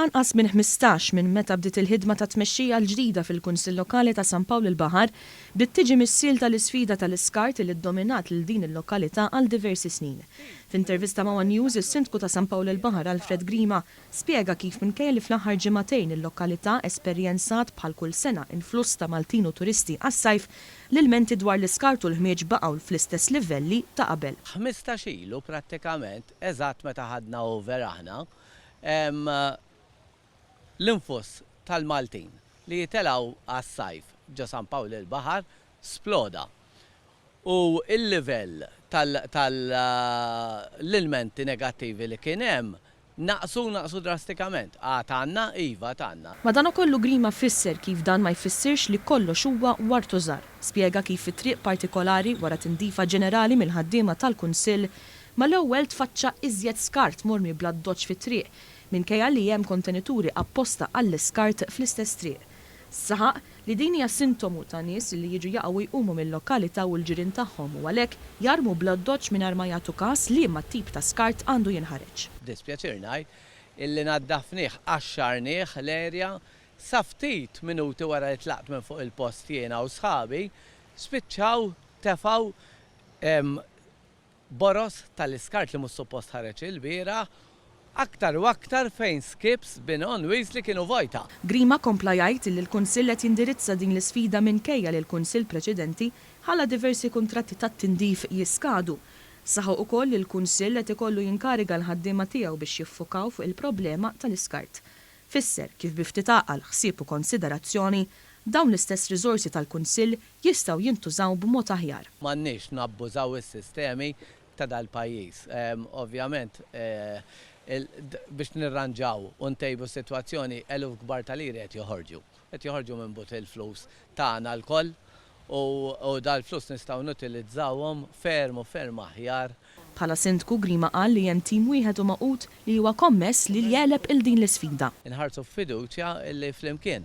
F'anqas minn 15 minn meta bdiet il-ħidma ta' tmexxija l-ġdida fil-Kunsill Lokali ta' San Pawl il-Baħar bdiet tiġi missiel tal-isfida tal-iskart li ddominat lil din il-lokalità għal diversi snin. F'intervista ma' One News, is-Sindku ta' San Pawl il-Baħar Alfred Grima spjega kif minkejja li fl-aħħar ġimagħtejn il-lokalità esperjenzat bħal kull sena influss ta' Maltin u turisti għas-sajf l-ilmenti dwar l-iskart u l-ħmieġ baqgħu fl-istess livelli ta' qabel. 15 ilu prattikament eżatt meta ħadna over aħna l-infus tal-Maltin li jitelaw għas-sajf ġo San Pawl il-Baħar sploda. U il-livell tal-ilmenti negattivi li kien hemm naqsu drastikament. Għatanna, iva tanna. Madankollu Grima fisser kif dan ma jfissirx li kollox huwa wartu żgħar. Spjega kif fit-triq partikolari wara tindifa ġenerali mill-ħaddiema tal-Kunsill ma l-ewwel tfaċċa iżjed skart mormi bla doċċ fit-triq minkejja li hemm kontenituri apposta għall-iskart fl-istess triq. Saħaq li din hija sintomu ta' nies li jiġu jaqgħu jqumu mill-lokalità u l-ġirien tagħhom u għalhekk jarmu bla doċċ mingħajr ma jagħtu każ li ma tip ta' skart għandu jinħareġ. Dispjaċir ngħid illi naddafnih għaxxarnieh l-erja sa ftit minuti wara li tlaqt minn fuq il-post jiena u sħabi spiċċaw tefgħu boros tal-iskart li mhux suppost ħareġ il-bieraħ aktar u aktar fejn skips bin-on ways li kienu vojta. Grima kompla jgħid li l-Kunsill qed jindirizza din l-isfida minkejja li l-Kunsill preċedenti ħalla diversi kuntratti tat-tindif jiskadu. Saħu ukoll li l-Kunsill qed ikollu jinkariga l-ħaddiema tiegħu biex jiffukaw fuq il-problema tal-iskart. Fisser kif biftit għal ħsieb u konsiderazzjoni dawn l-istess riżorsi tal-Kunsill jistgħu jintużaw b'mod aħjar. M'għandniex nabbużaw is-sistemi ta' dal-pajjiż. Ovvjament biex nirranġaw u ntejbu s-sitwazzjoni eluf kbar tal-iri qed joħorġu. Qed joħorġu minn but il-flus tagħna l-koll u dal-flus nistgħu nutilizzawhom ferm aħjar. Bħala Sindku Grima qal li hemm tim wieħed u maqut li huwa kommess li jeleb il din l-isfida. Inħarsu f'fiduċja li flimkien.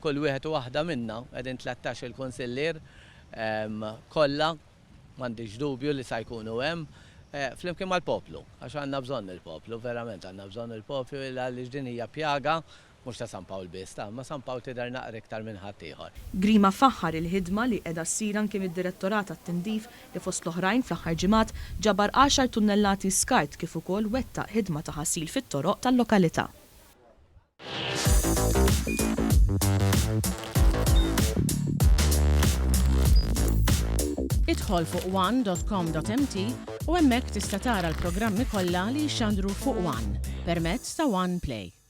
Kull wieħed u waħda minna qegħdin 13 il-konsillier kollha m'għandix dubju li se jkunu hemm flimkien mal-poplu, għax għandna bżonn il-poplu, verament għandna bżonn il-poplu għaliex din hija pjaga mhux ta' San Pawl biss, ma San Pawl tidher naqra iktar minn ħadd ieħor. Grima faħħar il-ħidma li qiegħda ssir anke mid-Direttorat tat-Tindif li fost l-oħrajn fl-aħħar ġimgħat ġabar 10 tunnellati skart kif ukoll wettaq ħidma ta' ħasil fit-toroq tal-lokalità. Idħol fuq one.com.mt u hemmhekk tista' tara l-programmi kollha li jxandru fuq One permezz ta' One Play.